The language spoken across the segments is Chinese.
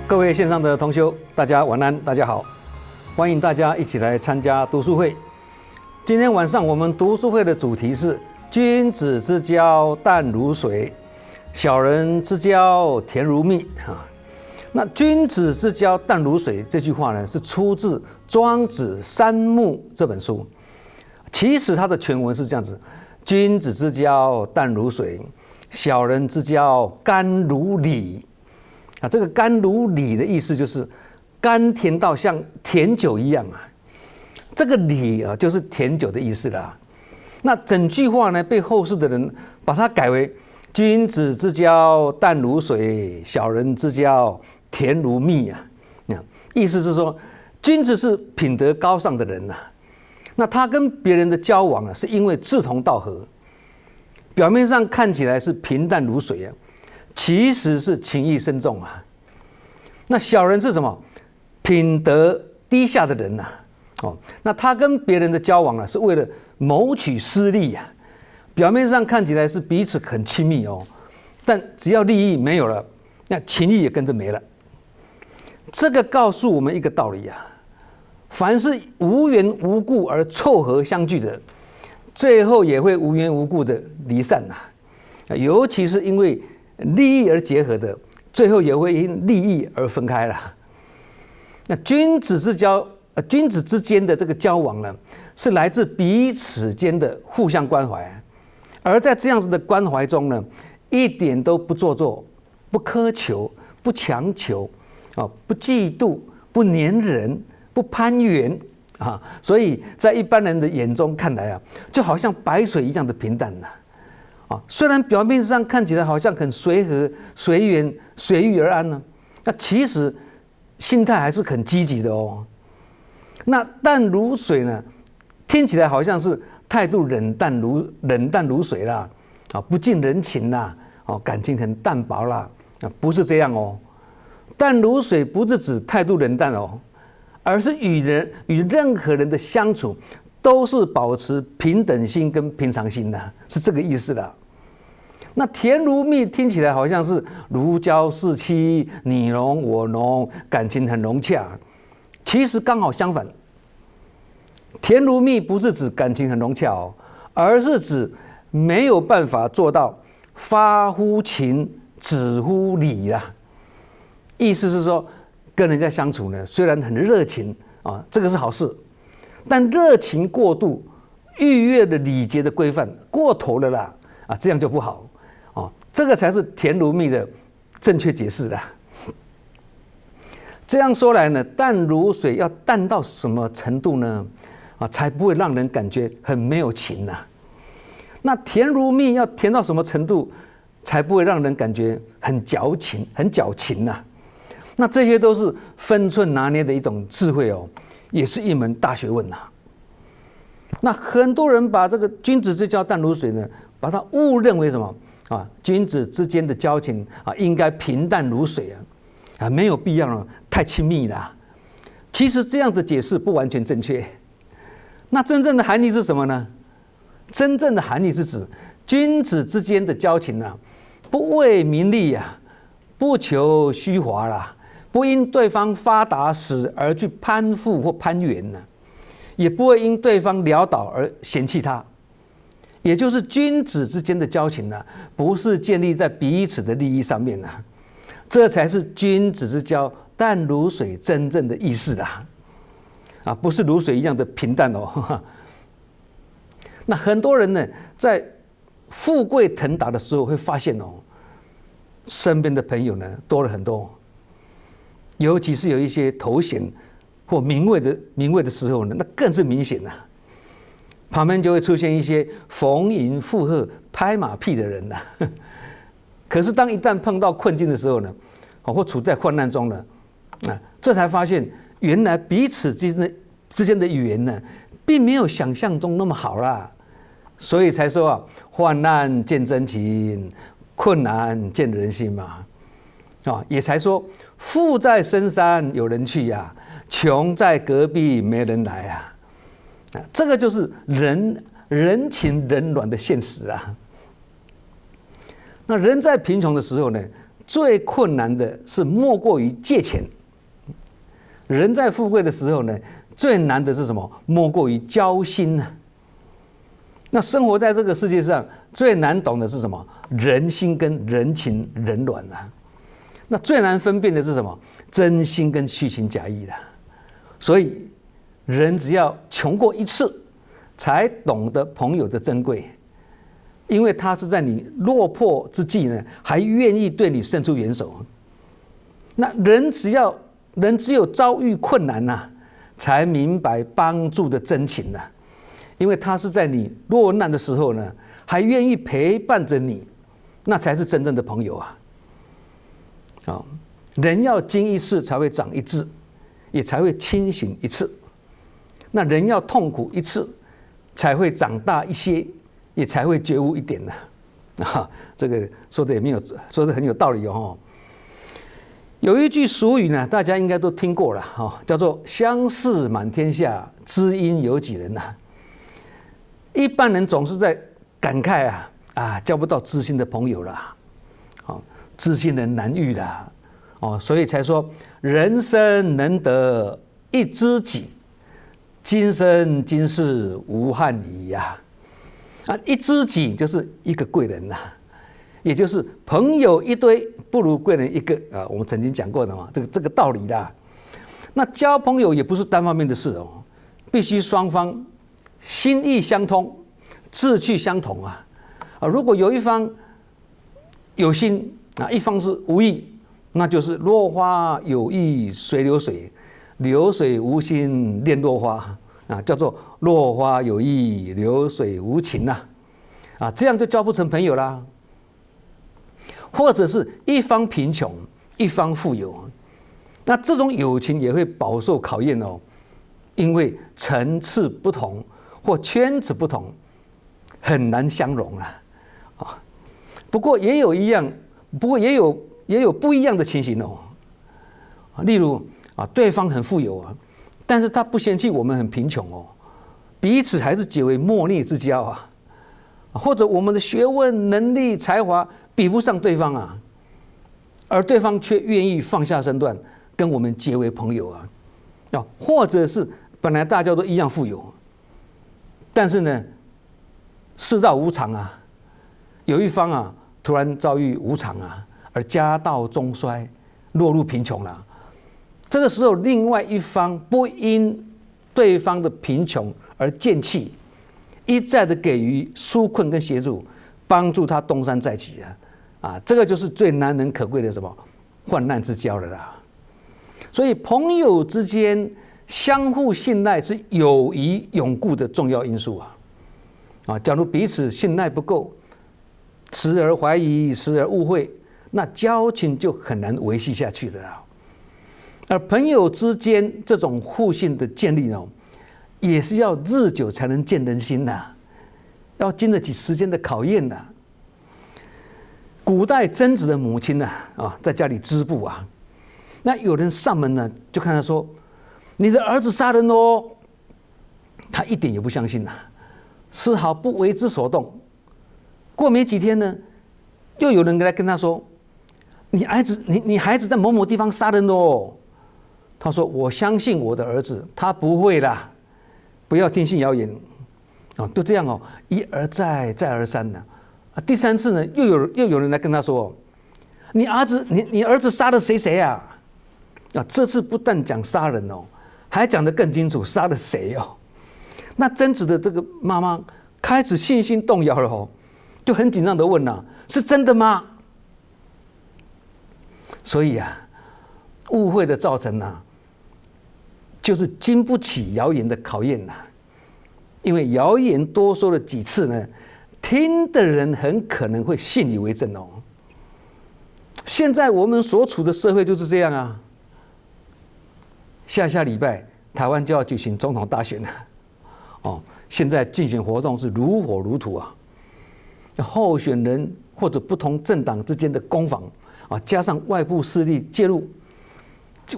各位线上的同修，大家晚安，大家好，欢迎大家一起来参加读书会。今天晚上我们读书会的主题是“君子之交淡如水，小人之交甜如蜜”啊。那“君子之交淡如水”这句话呢，是出自《庄子·山木》这本书。其实它的全文是这样子：“君子之交淡如水，小人之交甘如醴。”啊，这个“甘如醴”的意思就是甘甜到像甜酒一样啊。这个“醴”啊，就是甜酒的意思啦。那整句话呢，被后世的人把它改为“君子之交淡如水，小人之交甜如蜜”啊。意思是说，君子是品德高尚的人呐。那他跟别人的交往啊，是因为志同道合，表面上看起来是平淡如水啊。其实是情义深重啊。那小人是什么？品德低下的人呐。那他跟别人的交往呢，是为了谋取私利啊。表面上看起来是彼此很亲密哦，但只要利益没有了，那情义也跟着没了。这个告诉我们一个道理啊：凡是无缘无故而凑合相聚的，最后也会无缘无故的离散呐。尤其是因为利益而结合的，最后也会因利益而分开了。那君子之间的这个交往呢，是来自彼此间的互相关怀，而在这样子的关怀中呢，一点都不做作，不苛求，不强求，不嫉妒，不粘人，不攀援啊。所以在一般人的眼中看来啊，就好像白水一样的平淡呐。虽然表面上看起来好像很随和、随缘、随遇而安呢，那其实心态还是很积极的哦。那淡如水呢，听起来好像是态度冷淡如水啦，不近人情啦，感情很淡薄啦，不是这样哦。淡如水不是指态度冷淡哦，而是与任何人的相处都是保持平等心跟平常心的，是这个意思的。那甜如蜜听起来好像是如胶似漆，你侬我侬，感情很融洽。其实刚好相反，甜如蜜不是指感情很融洽哦，而是指没有办法做到发乎情，止乎礼啦。意思是说，跟人家相处呢，虽然很热情啊，这个是好事，但热情过度，逾越了礼节的规范，过头了啦啊，这样就不好。这个才是甜如蜜的正确解释啦。这样说来呢，淡如水要淡到什么程度呢？才不会让人感觉很没有情呐。那甜如蜜要甜到什么程度，才不会让人感觉很矫情呐？那这些都是分寸拿捏的一种智慧哦，也是一门大学问呐。那很多人把这个君子之交淡如水呢，把它误认为什么？君子之间的交情应该平淡如水没有必要太亲密了。其实这样的解释不完全正确。那真正的含义是什么呢？真正的含义是指君子之间的交情不为名利不求虚华啦，不因对方发达时而去攀附或攀援也不会因对方潦倒而嫌弃他。也就是君子之间的交情不是建立在彼此的利益上面这才是君子之交淡如水真正的意思啦，不是如水一样的平淡哦。那很多人呢，在富贵腾达的时候会发现身边的朋友呢多了很多，尤其是有一些头衔或名位的时候呢，那更是明显旁边就会出现一些逢迎附和、拍马屁的人可是当一旦碰到困境的时候呢，或处在患难中呢，这才发现原来彼此之间的语言呢，并没有想象中那么好啦。所以才说患难见真情，困难见人心嘛。也才说富在深山有人去穷在隔壁没人来这个就是人情冷暖的现实那人在贫穷的时候呢，最困难的是莫过于借钱。人在富贵的时候呢，最难的是什么？莫过于交心啊。那生活在这个世界上，最难懂的是什么？人心跟人情人暖啊。那最难分辨的是什么？真心跟虚情假意的。所以，人只要穷过一次，才懂得朋友的珍贵，因为他是在你落魄之际呢，还愿意对你伸出援手。那人只有遭遇困难呐，才明白帮助的真情呐，因为他是在你落难的时候呢，还愿意陪伴着你，那才是真正的朋友啊。人要经一次才会长一智，也才会清醒一次。那人要痛苦一次，才会长大一些，也才会觉悟一点呢。这个说的也没有，说的很有道理哦。有一句俗语呢，大家应该都听过了哈，叫做"相识满天下，知音有几人"呐。一般人总是在感慨交不到知心的朋友啦，知心人难遇啦，所以才说人生能得一知己，今生今世无憾矣呀。一知己就是一个贵人呐，也就是朋友一堆不如贵人一个啊。我们曾经讲过的嘛，这个道理啦。那交朋友也不是单方面的事哦，必须双方心意相通，志趣相同啊。如果有一方有心一方是无意，那就是落花有意随流水，流水无心恋落花叫做落花有意流水无情这样就交不成朋友啦。或者是一方贫穷，一方富有，那这种友情也会饱受考验哦，因为层次不同或圈子不同，很难相容不过也有不一样的情形哦。例如对方很富有但是他不嫌弃我们很贫穷哦，彼此还是结为莫逆之交或者我们的学问、能力、才华比不上对方而对方却愿意放下身段跟我们结为朋友或者是本来大家都一样富有，但是呢，世道无常有一方突然遭遇无常而家道中衰，落入贫穷了。这个时候，另外一方不因对方的贫穷而见弃，一再的给予纾困跟协助，帮助他东山再起这个就是最难能可贵的什么患难之交了啦。所以朋友之间相互信赖是友谊永固的重要因素假如彼此信赖不够，时而怀疑，时而误会，那交情就很难维系下去的啦。而朋友之间这种互信的建立也是要日久才能见人心要经得起时间的考验古代曾子的母亲在家里织布那有人上门呢，就看他说：“你的儿子杀人哦。”他一点也不相信丝毫不为之所动。过没几天呢，又有人来跟他说：“你孩子在某某地方杀人哦。”他说：“我相信我的儿子，他不会啦，不要听信谣言。”就这样一而再，再而三的。第三次呢，又有人来跟他说：“你儿子杀了谁谁啊？”这次不但讲杀人还讲得更清楚杀了谁那曾子的这个妈妈开始信心动摇了就很紧张的问是真的吗？所以误会的造成就是经不起谣言的考验因为谣言多说了几次呢，听的人很可能会信以为真现在我们所处的社会就是这样下礼拜台湾就要举行总统大选了现在竞选活动是如火如荼候选人或者不同政党之间的攻防加上外部势力介入，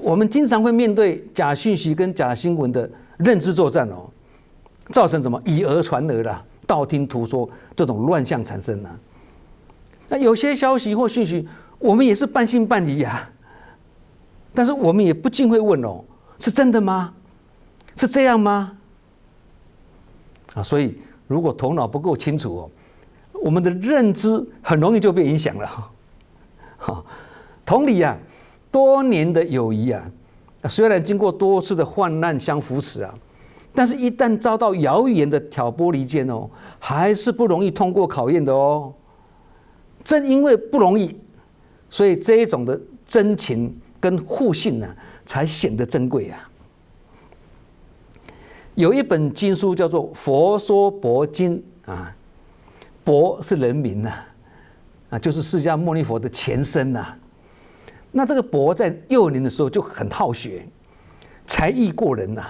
我们经常会面对假讯息跟假新闻的认知作战造成什么以讹传讹道听途说这种乱象产生那有些消息或讯息我们也是半信半疑呀。但是我们也不禁会问哦，是真的吗？是这样吗？所以如果头脑不够清楚哦，我们的认知很容易就被影响了。同理啊，多年的友谊啊，虽然经过多次的患难相扶持啊，但是一旦遭到谣言的挑拨离间哦，还是不容易通过考验的哦。正因为不容易，所以这一种的真情跟互信呢，才显得珍贵啊。有一本经书叫做《佛说钵经》啊，钵是人名呐，就是释迦牟尼佛的前身呐。那这个钵在幼年的时候就很好学，才艺过人呐，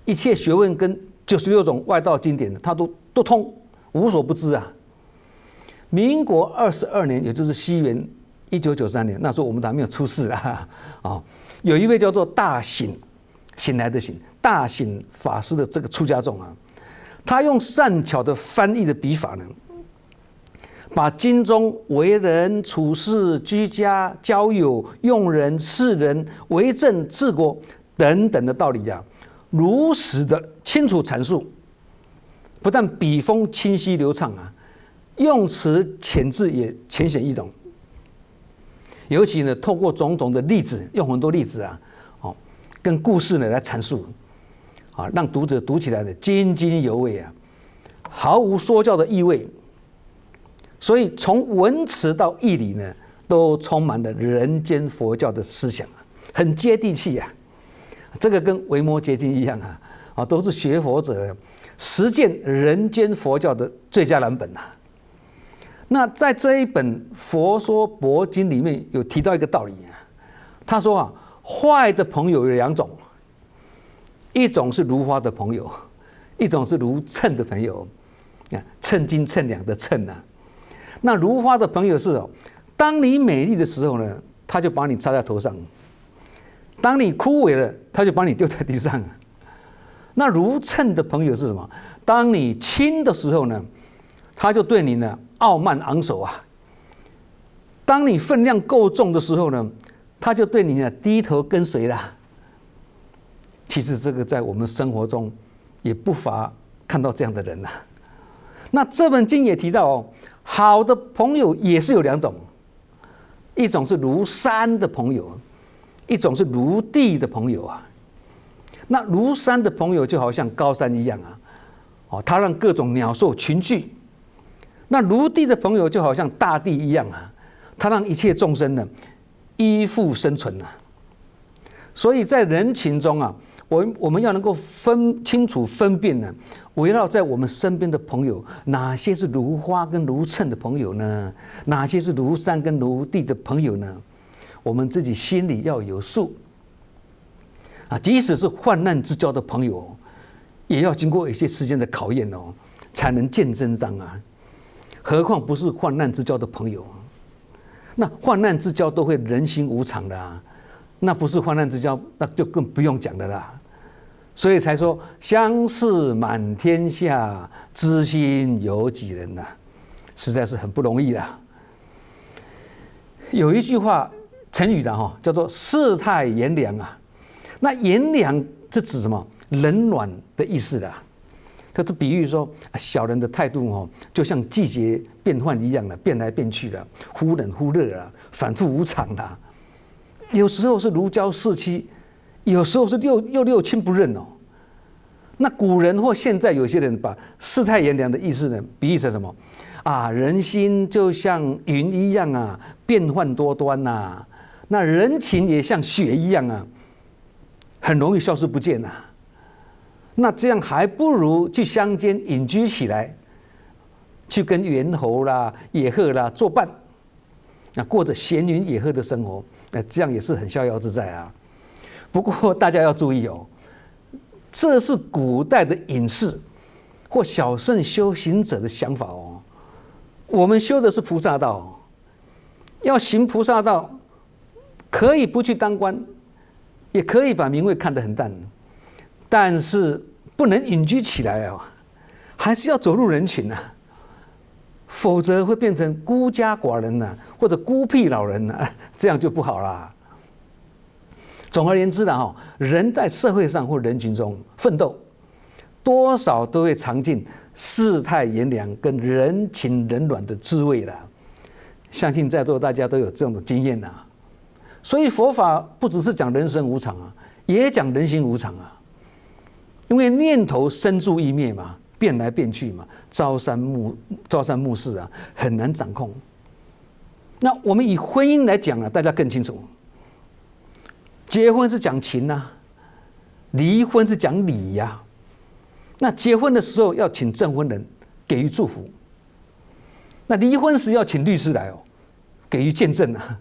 一切学问跟96种外道经典他都通，无所不知啊。民国22年，也就是西元1993年，那时候我们还没有出世啊。有一位叫做大醒，醒来的醒，大醒法师的这个出家众啊，他用善巧的翻译的笔法呢，把经中为人处事、居家、交友、用人、事人、为政、治国等等的道理啊，如实的清楚阐述，不但笔锋清晰流畅啊，用词遣字也浅显易懂。尤其呢，透过种种的例子，用很多例子啊，跟故事呢来阐述，让读者读起来呢津津有味啊，毫无说教的意味。所以从文辞到义理呢，都充满了人间佛教的思想，很接地气啊。这个跟维摩诘经一样啊，都是学佛者实践人间佛教的最佳蓝本啊。那在这一本《佛说钵经》里面有提到一个道理啊，他说啊，坏的朋友有2种，一种是如花的朋友，一种是如秤的朋友，称斤称两的秤啊。那如花的朋友是当你美丽的时候呢，他就把你插在头上；当你枯萎了，他就把你丢在地上。那如秤的朋友是什么？当你轻的时候呢，他就对你呢傲慢昂首啊；当你分量够重的时候呢，他就对你呢低头跟随啦。其实这个在我们生活中也不乏看到这样的人呐。那这本经也提到好的朋友也是有2种，一种是如山的朋友，一种是如地的朋友啊。那如山的朋友就好像高山一样啊，他让各种鸟兽群聚；那如地的朋友就好像大地一样啊，他让一切众生呢依附生存啊。所以在人群中啊，我们要能够清楚分辨呢，围绕在我们身边的朋友，哪些是如花跟如秤的朋友呢？哪些是如山跟如地的朋友呢？我们自己心里要有数啊。即使是患难之交的朋友，也要经过一些时间的考验哦，才能见真章啊。何况不是患难之交的朋友，那患难之交都会人心无常的啊。那不是患难之交，那就更不用讲的啦。所以才说相识满天下，知心有几人呐，实在是很不容易啦。有一句话成语的叫做世态炎凉啊。那炎凉是指什么？冷暖的意思啦。它是比喻说小人的态度就像季节变换一样的，变来变去的，忽冷忽热啊，反复无常的。有时候是如胶似漆，有时候是又六亲不认哦。那古人或现在有些人把世态炎凉的意思呢，比喻成什么啊？人心就像云一样啊，变幻多端呐。那人情也像雪一样啊，很容易消失不见呐。那这样还不如去乡间隐居起来，去跟猿猴啦、野鹤啦作伴，过着闲云野鹤的生活。这样也是很逍遥自在啊。不过大家要注意哦，这是古代的隐士或小乘修行者的想法哦。我们修的是菩萨道，要行菩萨道，可以不去当官，也可以把名位看得很淡，但是不能隐居起来啊，还是要走入人群啊。否则会变成孤家寡人呐，或者孤僻老人呐，这样就不好啦。总而言之啦，人在社会上或人群中奋斗，多少都会尝尽世态炎凉跟人情冷暖的滋味啦。相信在座大家都有这种的经验呐。所以佛法不只是讲人生无常啊，也讲人心无常啊。因为念头生住意灭嘛，变来变去嘛，朝三暮四啊，很难掌控。那我们以婚姻来讲啊，大家更清楚。结婚是讲情啊，离婚是讲理呀。那结婚的时候要请证婚人给予祝福，那离婚时要请律师来给予见证啊。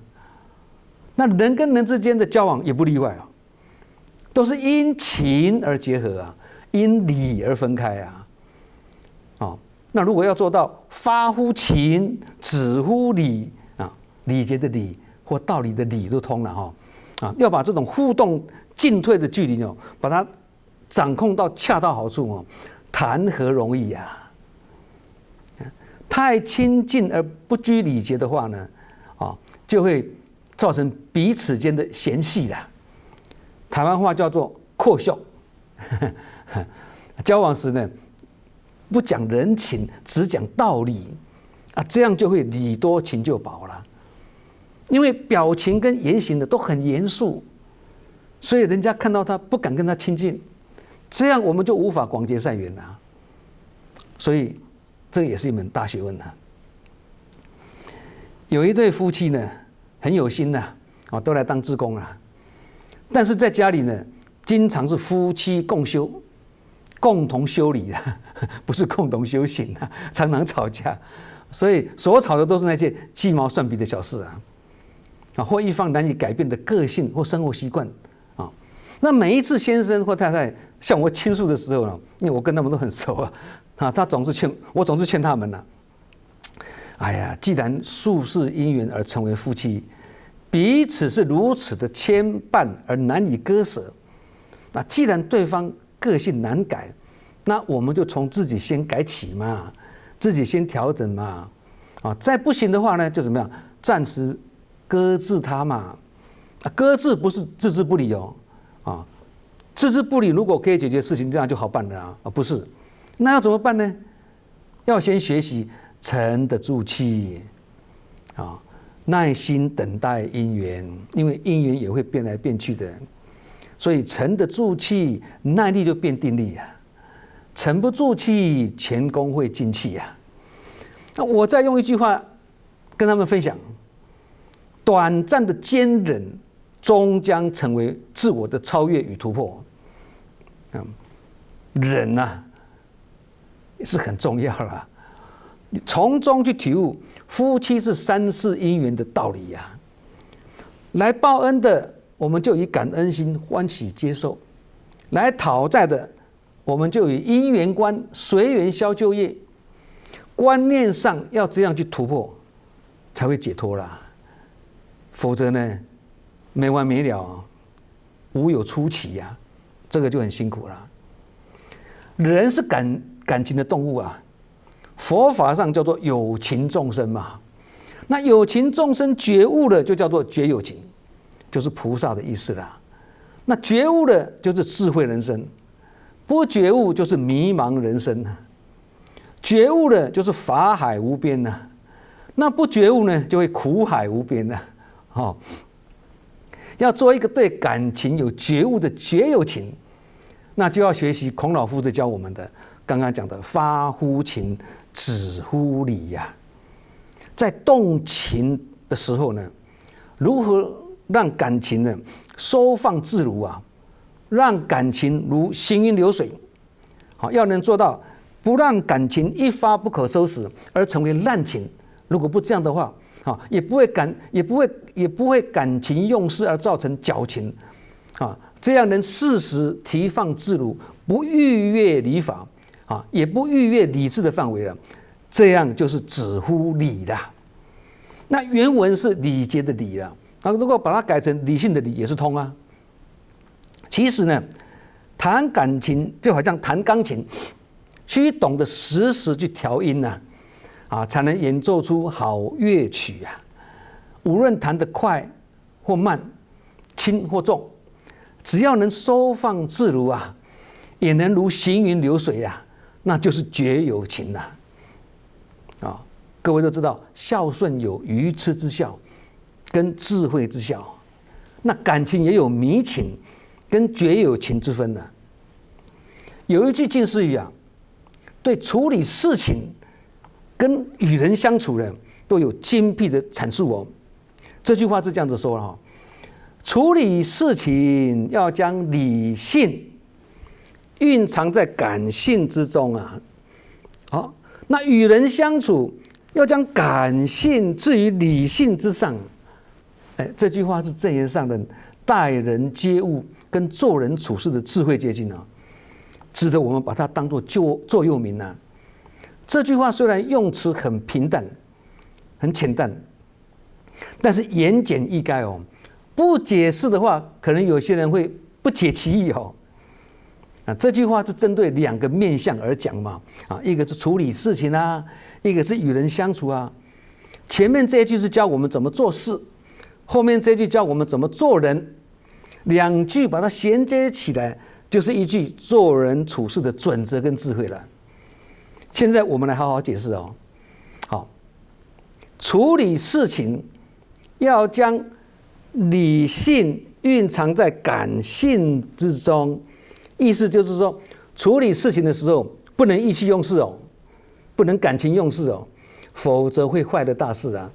那人跟人之间的交往也不例外啊，都是因情而结合啊，因理而分开啊。那如果要做到发乎情，止乎礼啊，礼节的礼或道理的理都通了要把这种互动进退的距离把它掌控到恰到好处谈何容易呀？太亲近而不拘礼节的话呢，就会造成彼此间的嫌隙啦。台湾话叫做阔笑。交往时呢，不讲人情，只讲道理啊，这样就会礼多情就薄了。因为表情跟言行的都很严肃，所以人家看到他不敢跟他亲近，这样我们就无法广结善缘了。所以这也是一门大学问啊。有一对夫妻呢，很有心呐，都来当志工了，但是在家里呢，经常是夫妻共修，共同修理啊，不是共同修行啊，常常吵架，所以所吵的都是那些鸡毛蒜皮的小事啊，或一方难以改变的个性或生活习惯啊。那每一次先生或太太向我倾诉的时候呢，因为我跟他们都很熟啊，我总是劝他们呢，哎呀，既然数世因缘而成为夫妻，彼此是如此的牵绊而难以割舍，那既然对方个性难改，那我们就从自己先改起嘛，自己先调整嘛，再不行的话呢，就怎么样，暂时搁置他嘛，搁置不是置之不理置之不理如果可以解决事情，这样就好办了不是，那要怎么办呢？要先学习沉得住气耐心等待因缘，因为因缘也会变来变去的，所以沉得住气，耐力就变定力沉不住气，前功会尽弃那我再用一句话跟他们分享：短暂的坚忍，终将成为自我的超越与突破。忍是很重要了，从中去体悟夫妻是三世因缘的道理来报恩的，我们就以感恩心欢喜接受；来讨债的，我们就以因缘观随缘消旧业。观念上要这样去突破，才会解脱啦。否则呢，没完没了，无有出期这个就很辛苦了。人是感情的动物佛法上叫做有情众生嘛。那有情众生觉悟了，就叫做觉有情，就是菩萨的意思啦。那觉悟了就是智慧人生，不觉悟就是迷茫人生觉悟了就是法海无边那不觉悟呢，就会苦海无边要做一个对感情有觉悟的觉有情，那就要学习孔老夫子教我们的刚刚讲的发乎情，止乎礼在动情的时候呢，如何让感情呢收放自如让感情如行云流水要能做到不让感情一发不可收拾而成为滥情。如果不这样的话也不会感情用事而造成矫情这样能适时提放自如，不逾越礼法也不逾越理智的范围这样就是止乎礼啦。那原文是礼节的礼如果把它改成理性的理也是通其实呢，谈感情就好像弹钢琴，需懂得时时去调音才能演奏出好乐曲啊。无论弹得快或慢，轻或重，只要能收放自如啊，也能如行云流水啊，那就是绝有情呐。各位都知道，孝顺有愚痴之孝，跟智慧之孝。那感情也有迷情跟绝有情之分的。有一句近似语啊，对处理事情跟与人相处的都有精辟的阐述哦。这句话是这样子说了哈：处理事情要将理性蕴藏在感性之中啊。好，那与人相处要将感性置于理性之上。这句话是正言上人待人接物跟做人处事的智慧结晶啊，值得我们把它当作座右铭啊。这句话虽然用词很平淡、很浅淡，但是言简意赅哦。不解释的话，可能有些人会不解其意哦。这句话是针对两个面向而讲嘛，一个是处理事情啊，一个是与人相处啊。前面这一句是教我们怎么做事，后面这句教我们怎么做人，两句把它衔接起来，就是一句做人处事的准则跟智慧了。现在我们来好好解释哦。好，处理事情要将理性蕴藏在感性之中，意思就是说，处理事情的时候不能意气用事哦，不能感情用事哦，否则会坏了大事啊。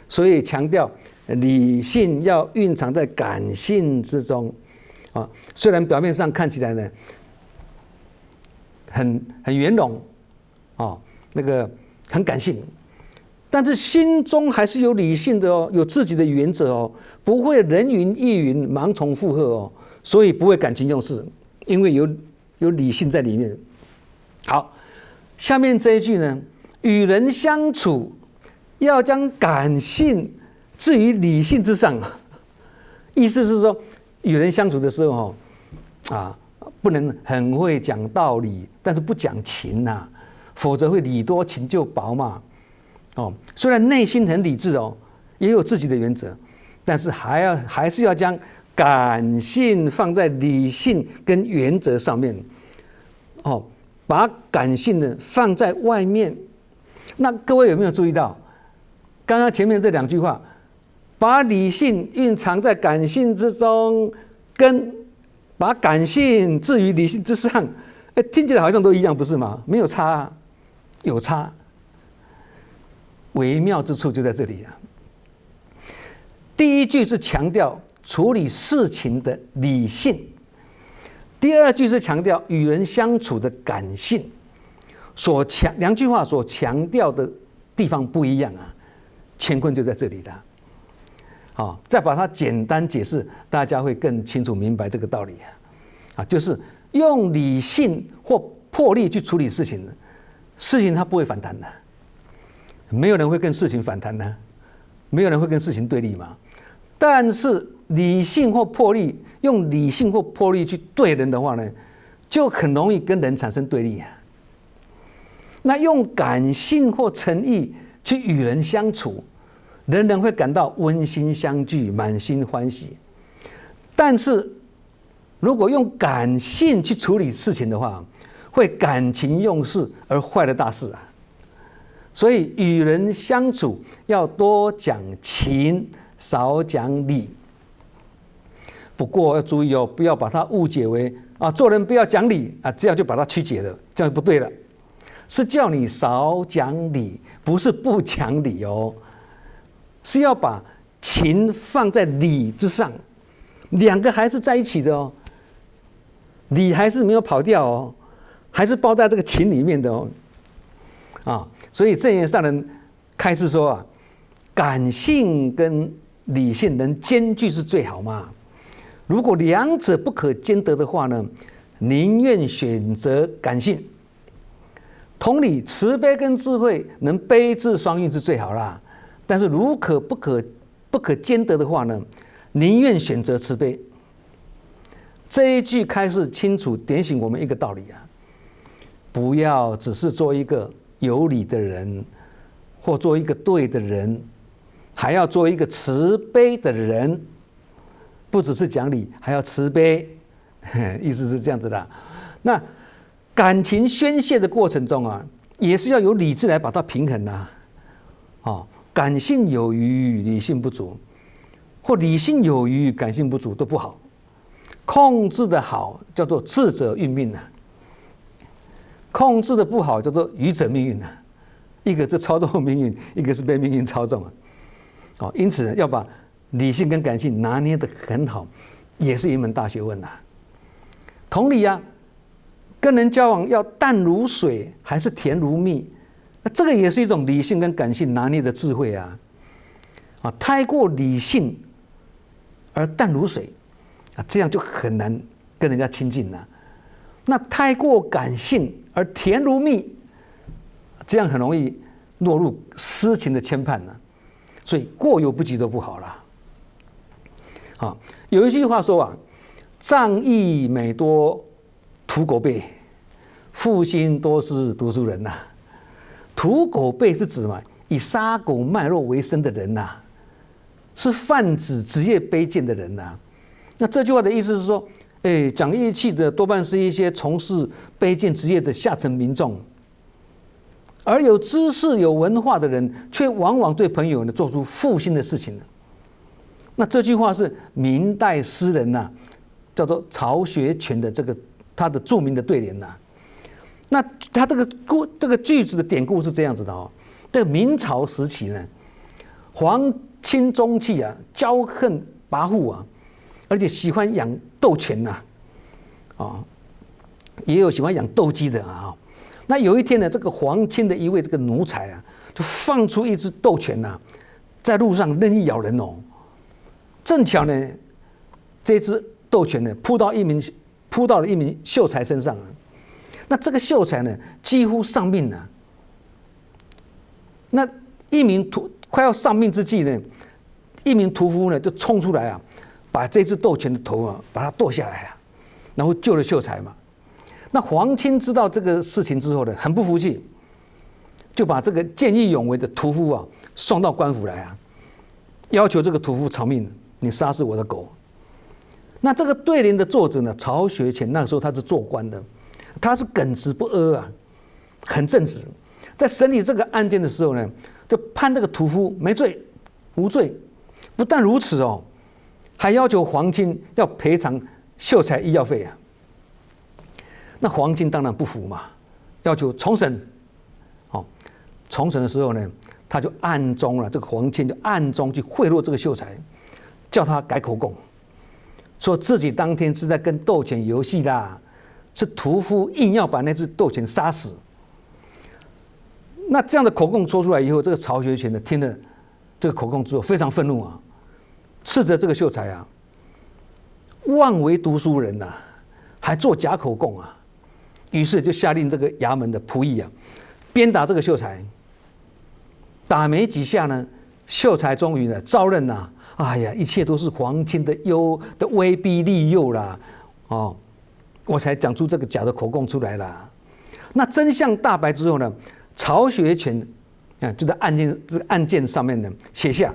所以强调理性要蕴藏在感性之中啊。虽然表面上看起来呢很圆融那个很感性，但是心中还是有理性的哦，有自己的原则哦，不会人云亦云、盲从附和哦，所以不会感情用事，因为有理性在里面。好，下面这一句呢，与人相处要将感性置于理性之上，意思是说，与人相处的时候不能很会讲道理，但是不讲情呐，否则会理多情就薄嘛。虽然内心很理智哦，也有自己的原则，但是还是要将感性放在理性跟原则上面把感性呢放在外面。那各位有没有注意到，刚刚前面这两句话，把理性蕴藏在感性之中，跟把感性置于理性之上，听起来好像都一样，不是吗？没有差，有差。微妙之处就在这里啊。第一句是强调处理事情的理性，第二句是强调与人相处的感性。两句话所强调的地方不一样啊，乾坤就在这里的。再把它简单解释，大家会更清楚明白这个道理就是用理性或魄力去处理事情，事情它不会反弹的。没有人会跟事情反弹的，没有人会跟事情对立嘛。但是理性或魄力，用理性或魄力去对人的话呢，就很容易跟人产生对立啊。那用感性或诚意去与人相处，人人会感到温馨相聚，满心欢喜。但是如果用感性去处理事情的话，会感情用事而坏了大事啊。所以与人相处要多讲情，少讲理。不过要注意哦，不要把它误解为做人不要讲理这样就把它曲解了，这样就不对了。是叫你少讲理，不是不讲理哦，是要把情放在理之上，两个还是在一起的哦，理还是没有跑掉哦，还是包在这个情里面的哦。所以正言上人开示说感性跟理性能兼具是最好嘛。如果两者不可兼得的话呢，宁愿选择感性。同理，慈悲跟智慧能悲智双运是最好啦。但是如果不可兼得的话呢，宁愿选择慈悲。这一句开示清楚点醒我们一个道理不要只是做一个有理的人，或做一个对的人，还要做一个慈悲的人。不只是讲理，还要慈悲，意思是这样子的。那感情宣泄的过程中啊，也是要有理智来把它平衡啊。感性有余，理性不足，或理性有余，感性不足都不好。控制的好叫做智者运命啊，控制的不好叫做愚者命运啊。一个是操纵命运，一个是被命运操纵啊。因此要把理性跟感性拿捏得很好，也是一门大学问呐。同理啊，跟人交往要淡如水还是甜如蜜，那这个也是一种理性跟感性拿捏的智慧啊。太过理性而淡如水啊，这样就很难跟人家亲近了。那太过感性而甜如蜜，这样很容易落入私情的牵绊了。所以过犹不及都不好了。有一句话说啊，仗义每多屠狗辈，负心多是读书人呐。屠狗辈是指嘛，以杀狗卖肉为生的人呐，是泛指职业卑贱的人呐。那这句话的意思是说，讲义气的多半是一些从事卑贱职业的下层民众，而有知识有文化的人，却往往对朋友呢做出负心的事情。那这句话是明代诗人呐，叫做曹学全的他的著名的对联呐。那他这个句子的典故是这样子的哦。在明朝时期呢，皇亲中戚啊，骄横跋扈啊，而且喜欢养斗犬呐，也有喜欢养斗鸡的啊。那有一天呢，这个皇亲的一位这个奴才啊，就放出一只斗犬呐，在路上任意咬人哦。正巧呢，这只斗犬呢扑到了一名秀才身上。那这个秀才呢几乎丧命了。那快要丧命之际呢，一名屠夫呢就冲出来啊，把这只斗犬的头啊把它剁下来啊，然后救了秀才嘛。那皇亲知道这个事情之后呢，很不服气，就把这个见义勇为的屠夫啊送到官府来啊，要求这个屠夫偿命。你杀死我的狗。那这个对联的作者呢，曹学全，那个时候他是做官的，他是耿直不阿啊，很正直。在审理这个案件的时候呢，就判这个屠夫没罪、无罪。不但如此哦，还要求皇亲要赔偿秀才医药费啊。那皇亲当然不服嘛，要求重审。重审的时候呢，他就暗中这个皇亲就暗中去贿赂这个秀才。叫他改口供，说自己当天是在跟斗犬游戏啦，是屠夫硬要把那只斗犬杀死。那这样的口供说出来以后，这个曹学全呢听了这个口供之后非常愤怒啊，斥责这个秀才啊，妄为读书人呐，还做假口供啊。于是就下令这个衙门的仆役啊，鞭打这个秀才。打没几下呢，秀才终于呢招认呐。哎呀，一切都是皇亲的威逼利诱啦，我才讲出这个假的口供出来啦。那真相大白之后呢，曹学全就在案件上面呢写下：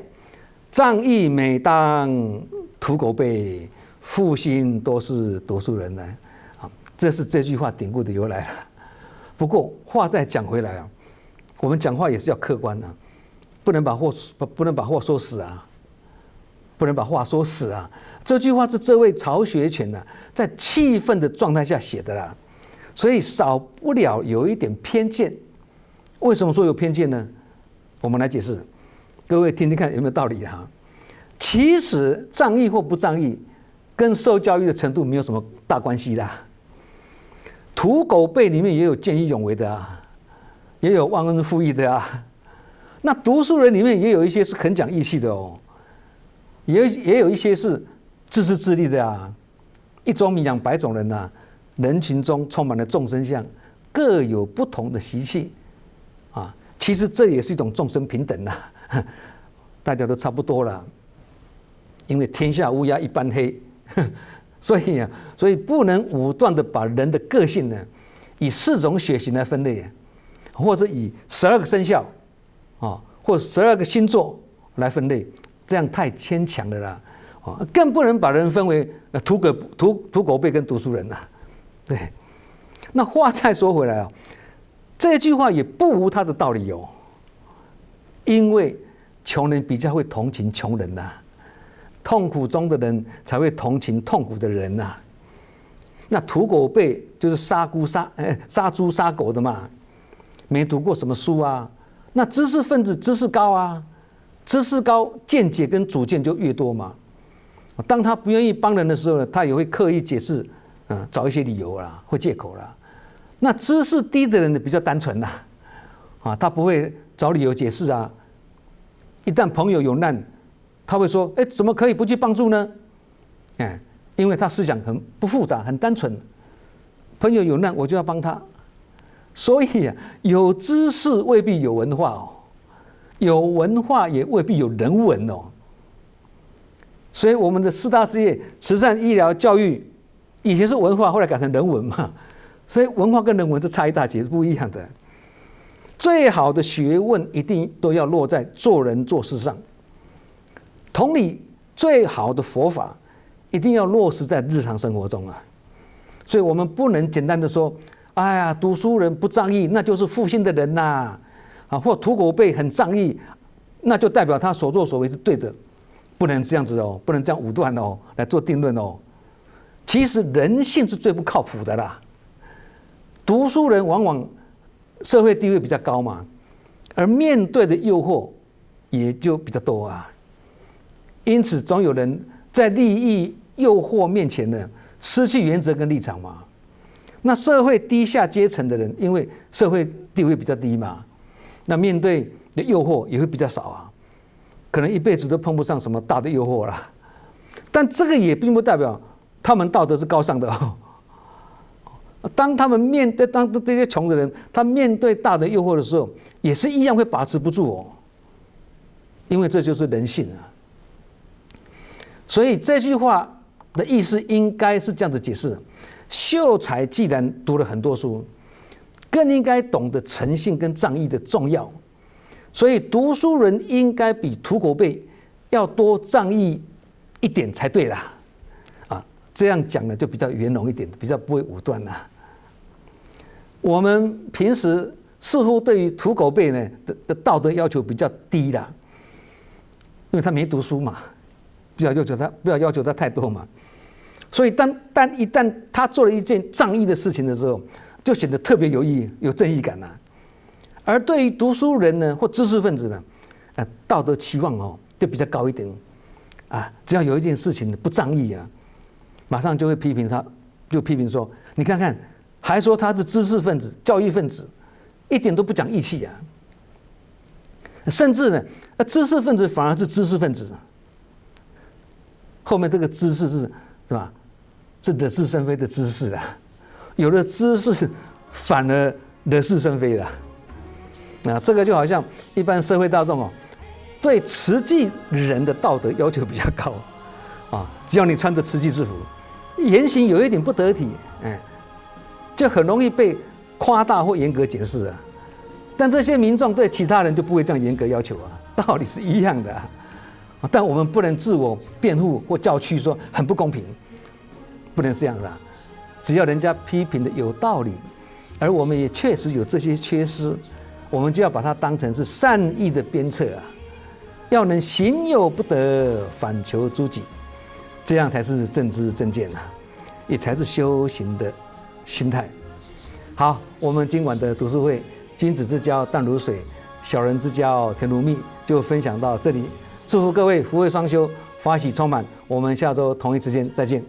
仗义每当屠狗辈，负心多是读书人呢。这是这句话典故的由来了。不过话再讲回来啊，我们讲话也是要客观的，不能把话说死啊。不能把话说死啊！这句话是这位曹学全呢，在气愤的状态下写的啦，所以少不了有一点偏见。为什么说有偏见呢？我们来解释，各位听听看有没有道理哈？其实仗义或不仗义，跟受教育的程度没有什么大关系啦。屠狗辈里面也有见义勇为的啊，也有忘恩负义的啊。那读书人里面也有一些是很讲义气的哦。也有一些是自私自利的啊，一种米养百种人呐，人群中充满了众生相，各有不同的习气啊。其实这也是一种众生平等呐，大家都差不多了，因为天下乌鸦一般黑，所以不能武断的把人的个性呢，以4种血型来分类，或者以12个生肖或12个星座来分类，这样太牵强了啦。更不能把人分为土狗辈跟读书人啦。对，那话再说回来这句话也不无它的道理因为穷人比较会同情穷人呐，痛苦中的人才会同情痛苦的人呐。那土狗辈就是杀猪杀狗的嘛，没读过什么书啊。那知识分子知识高啊，知识高见解跟主见就越多嘛。当他不愿意帮人的时候呢，他也会刻意解释，找一些理由啦，或借口啦。那知识低的人呢比较单纯啦，他不会找理由解释啊。一旦朋友有难，他会说：“怎么可以不去帮助呢？”因为他思想很不复杂，很单纯。朋友有难，我就要帮他。所以有知识未必有文化有文化也未必有人文所以我们的4大志业，慈善、医疗、教育，以前是文化，后来改成人文嘛。所以文化跟人文是差一大截，是不一样的。最好的学问一定都要落在做人做事上。同理，最好的佛法一定要落实在日常生活中所以我们不能简单的说，哎呀，读书人不仗义，那就是负心的人呐，或土狗辈很仗义，那就代表他所作所为是对的，不能这样子不能这样武断来做定论其实人性是最不靠谱的啦。读书人往往社会地位比较高嘛，而面对的诱惑也就比较多因此总有人在利益诱惑面前呢，失去原则跟立场嘛。那社会低下阶层的人，因为社会地位比较低嘛，那面对的诱惑也会比较少可能一辈子都碰不上什么大的诱惑啦。但这个也并不代表他们道德是高尚的当他们当这些穷的人，他面对大的诱惑的时候，也是一样会把持不住因为这就是人性所以这句话的意思应该是这样子解释：秀才既然读了很多书，更应该懂得诚信跟仗义的重要。所以读书人应该比土狗辈要多仗义一点才对啦。这样讲呢就比较圆融一点，比较不会武断啦。我们平时似乎对于土狗辈呢的道德要求比较低啦，因为他没读书嘛。不要要求他太多嘛，所以但一旦他做了一件仗义的事情的时候，就显得特别有正义感而对于读书人呢或知识分子呢，道德期望就比较高一点只要有一件事情不仗义马上就会批评他，就批评说：你看看，还说他是知识分子、教育分子，一点都不讲义气甚至呢，知识分子反而是知识分子。后面这个知识是吧？是惹是生非的知识有的知识反而惹是生非了。这个就好像一般社会大众对慈济人的道德要求比较高只要你穿着慈济制服，言行有一点不得体，就很容易被夸大或严格解释但这些民众对其他人就不会这样严格要求道理是一样的但我们不能自我辩护或叫屈说很不公平，不能这样只要人家批评的有道理，而我们也确实有这些缺失，我们就要把它当成是善意的鞭策要能行有不得，反求诸己，这样才是正知正见也才是修行的心态。好，我们今晚的读书会，君子之交淡如水，小人之交甜如蜜，就分享到这里。祝福各位福慧双修，法喜充满。我们下周同一时间再见。